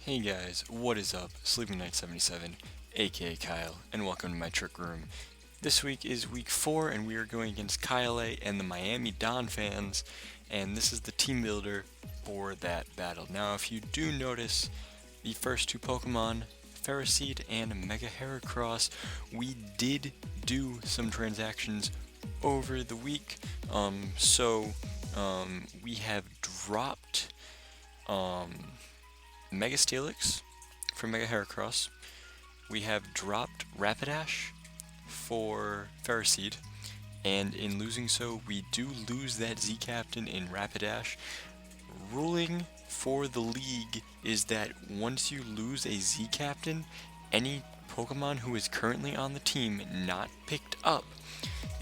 Hey guys, what is up? Sleeping Knight 77, aka Kyle, and welcome to my trick room. This week is week 4, and we are going against KyleAye and the Miami Donphans, and this is the team builder for that battle. Now, if you do notice, the first two Pokemon, Ferroseed and Mega Heracross, we did do some transactions over the week. We have dropped Mega Steelix for Mega Heracross. We have dropped Rapidash for Ferroseed, and in losing so, we do lose that Z-Captain in Rapidash. Ruling for the league is that once you lose a Z-Captain, any Pokemon who is currently on the team not picked up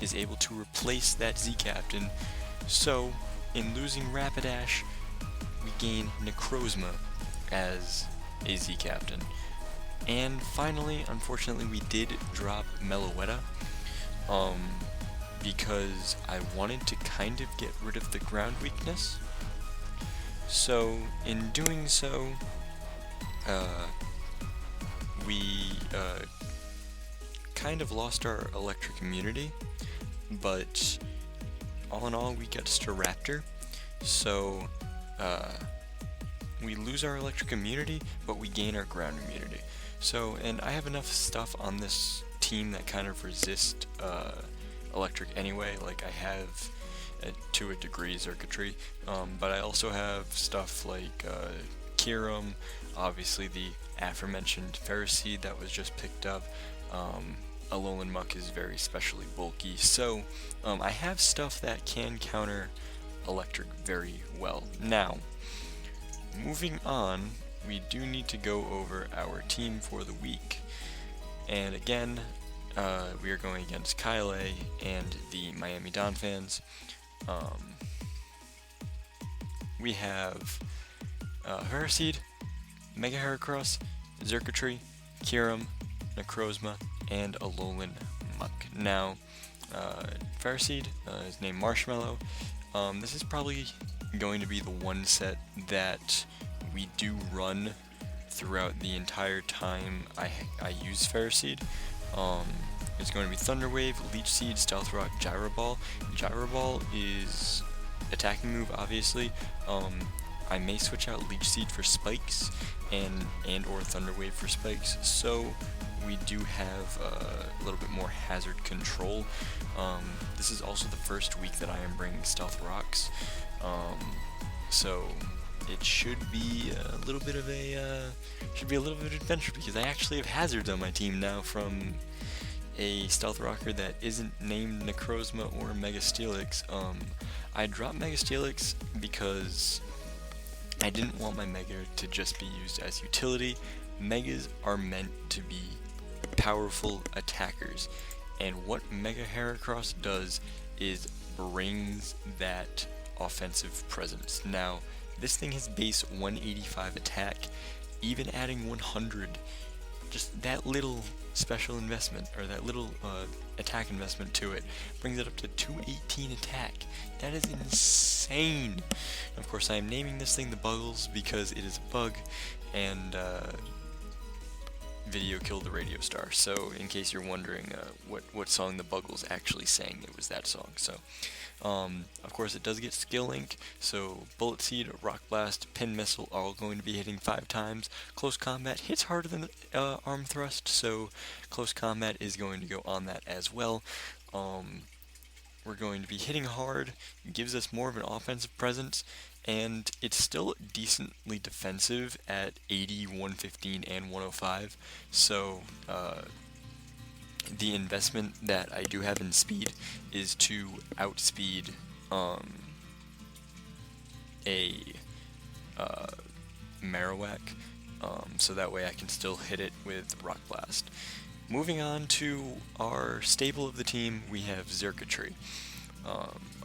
is able to replace that Z-Captain. So, in losing Rapidash, we gain Necrozma as a Z-Captain. And finally, unfortunately, we did drop Meloetta, because I wanted to kind of get rid of the ground weakness. So, in doing so, we kind of lost our electric immunity, but all in all, we got Staraptor. So, we lose our electric immunity, but we gain our ground immunity. So, and I have enough stuff on this team that kind of resist electric anyway. Like, I have, to a degree, Xurkitree, but I also have stuff like Kyurem, obviously the aforementioned Ferroseed that was just picked up. Alolan Muck is very specially bulky, so I have stuff that can counter electric very well. Now, moving on, we do need to go over our team for the week. And again, we are going against KyleAye and the Miami Donphans. We have Ferroseed, Mega Heracross, Xurkitree, Kyurem, Necrozma, and Alolan Muck. Now, Ferroseed is named Marshmallow. This is probably going to be the one set that we do run throughout the entire time I use Ferroseed. It's going to be Thunder Wave, Leech Seed, Stealth Rock, Gyro Ball. Gyro Ball is attacking move, obviously. I may switch out Leech Seed for Spikes and or Thunder Wave for Spikes, so we do have a little bit more hazard control. This is also the first week that I am bringing Stealth Rocks, so it should be a little bit of adventure, because I actually have hazards on my team now from a Stealth Rocker that isn't named Necrozma or Mega Steelix. I dropped Mega Steelix because I didn't want my Mega to just be used as utility. Megas are meant to be powerful attackers, and what Mega Heracross does is brings that offensive presence. Now, this thing has base 185 attack. Even adding 100, just that little special investment, or that little attack investment to it, brings it up to 218 attack. That is insane. Of course, I am naming this thing the Buggles because it is a bug, and Video killed the radio star. So, in case you're wondering what song the Buggles actually sang, it was that song. So, of course, it does get Skill Link, so Bullet Seed, Rock Blast, Pin Missile are all going to be hitting 5 times. Close Combat hits harder than Arm Thrust, so Close Combat is going to go on that as well. We're going to be hitting hard, gives us more of an offensive presence, and it's still decently defensive at 80, 115, and 105, so the investment that I do have in speed is to outspeed a Marowak, so that way I can still hit it with Rock Blast. Moving on to our staple of the team, we have Xurkitree.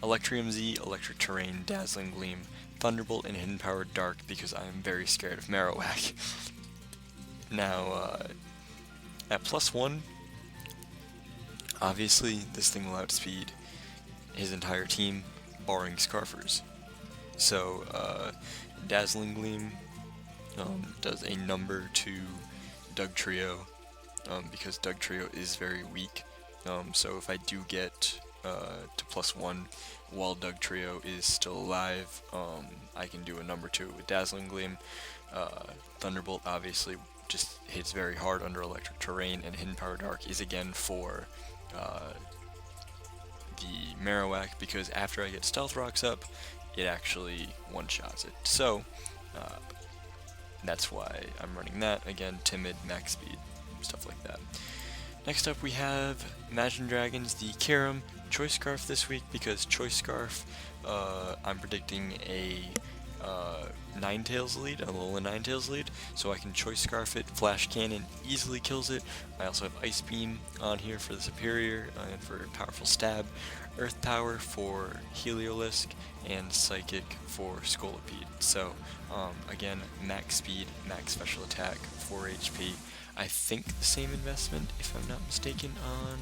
Electrium Z, Electric Terrain, Dazzling Gleam, Thunderbolt, and Hidden Power Dark, because I am very scared of Marowak. Now, at +1, obviously this thing will outspeed his entire team, barring Scarfers. So, Dazzling Gleam does a number to Doug Trio, because Doug Trio is very weak. So if I do get to +1 while Doug Trio is still alive, I can do a number 2 with Dazzling Gleam. Thunderbolt obviously just hits very hard under electric terrain, and Hidden Power Dark is again for the Marowak, because after I get Stealth Rocks up, it actually one-shots it. So that's why I'm running that. Again, Timid, Max Speed, stuff like that. Next up we have Imagine Dragons, the Kyurem Choice Scarf this week, because Choice Scarf, I'm predicting a Ninetales lead, a Alolan Ninetales lead, so I can Choice Scarf it. Flash Cannon easily kills it. I also have Ice Beam on here for the Superior and for Powerful Stab, Earth Power for Heliolisk, and Psychic for Scolipede. So again, max speed, max special attack, 4 HP. I think the same investment, if I'm not mistaken, on...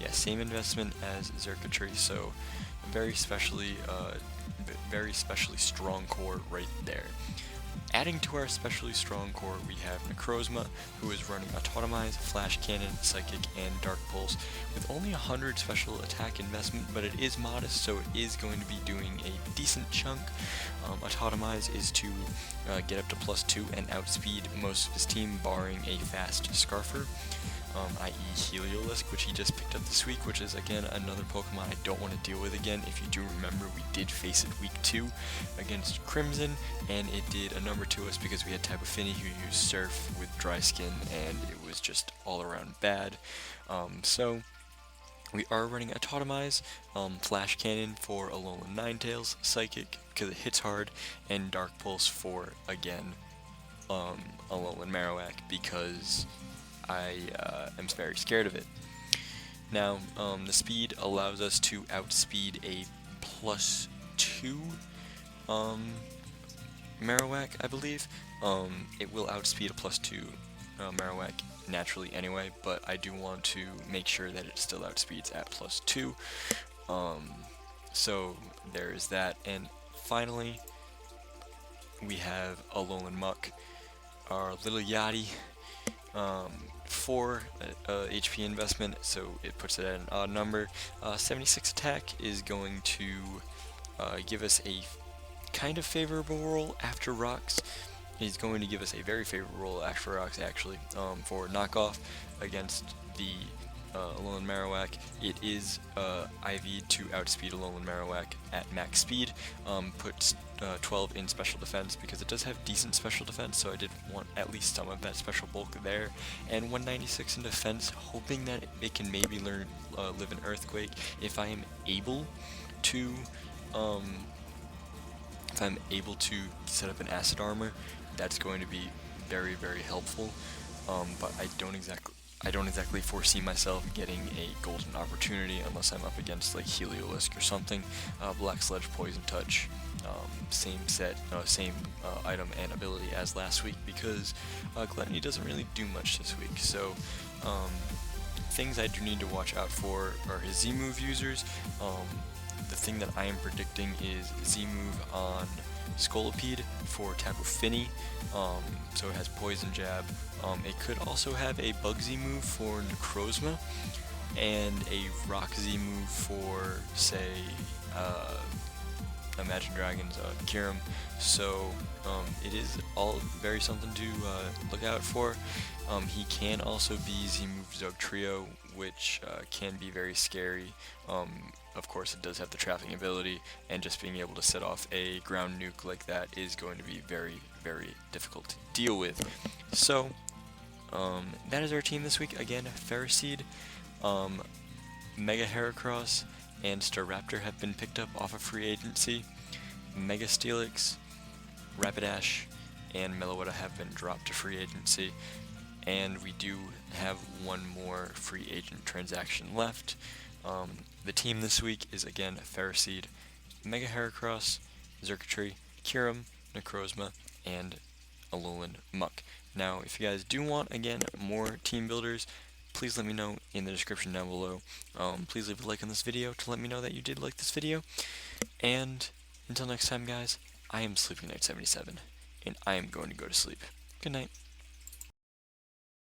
yeah, same investment as Xurkitree, so very specially strong core right there. Adding to our specially strong core, we have Necrozma, who is running Autotomize, Flash Cannon, Psychic, and Dark Pulse with only 100 special attack investment, but it is modest, so it is going to be doing a decent chunk. Autotomize is to get up to +2 and outspeed most of his team, barring a fast Scarfer, i.e. Heliolisk, which he just picked up this week, which is again another Pokemon I don't want to deal with again. If you do remember, we did face it week 2 against Crimson, and it did a number to us because we had Tapu Fini who used Surf with Dry Skin, and it was just all around bad. So we are running Autotomize, Flash Cannon for Alolan Ninetales, Psychic because it hits hard, and Dark Pulse for, again, Alolan Marowak because I am very scared of it. Now, the speed allows us to outspeed a +2 Marowak, I believe. It will outspeed a +2 Marowak naturally anyway, but I do want to make sure that it still outspeeds at +2. So there is that, and finally we have Alolan Muck, our little Yachty. 4 HP investment, so it puts it at an odd number. 76 attack is going to give us a kind of favorable roll after rocks. He's going to give us a very favorable roll after rocks, actually, for knockoff against the Alolan Marowak. It is IV'd to outspeed Alolan Marowak at max speed, puts 12 in special defense because it does have decent special defense, so I did want at least some of that special bulk there, and 196 in defense, hoping that it can maybe live in Earthquake if I am able to set up an acid armor. That's going to be very, very helpful, but I don't exactly foresee myself getting a golden opportunity unless I'm up against like Heliolisk or something. Black Sledge, Poison Touch, same item and ability as last week, because Gluttony doesn't really do much this week. So things I do need to watch out for are his Z-move users. The thing that I am predicting is Z-move on Scolipede for Tapu Fini, so it has Poison Jab. It could also have a Bug Z move for Necrozma, and a Rock Z move for, say, Imagine Dragons, Kyurem. So it is all very something to look out for. He can also be Z move Zug Trio, which can be very scary. Of course, it does have the trapping ability, and just being able to set off a ground nuke like that is going to be very, very difficult to deal with. So that is our team this week. Again, Ferroseed, Mega Heracross, and Staraptor have been picked up off of free agency. Mega Steelix, Rapidash, and Meloetta have been dropped to free agency. And we do have one more free agent transaction left. The team this week is again Ferroseed, Mega Heracross, Xurkitree, Kyurem, Necrozma, and Alolan Muck. Now, if you guys do want, again, more team builders, please let me know in the description down below. Please leave a like on this video to let me know that you did like this video. And until next time, guys, I am Sleeping Knight 77, and I am going to go to sleep. Good night.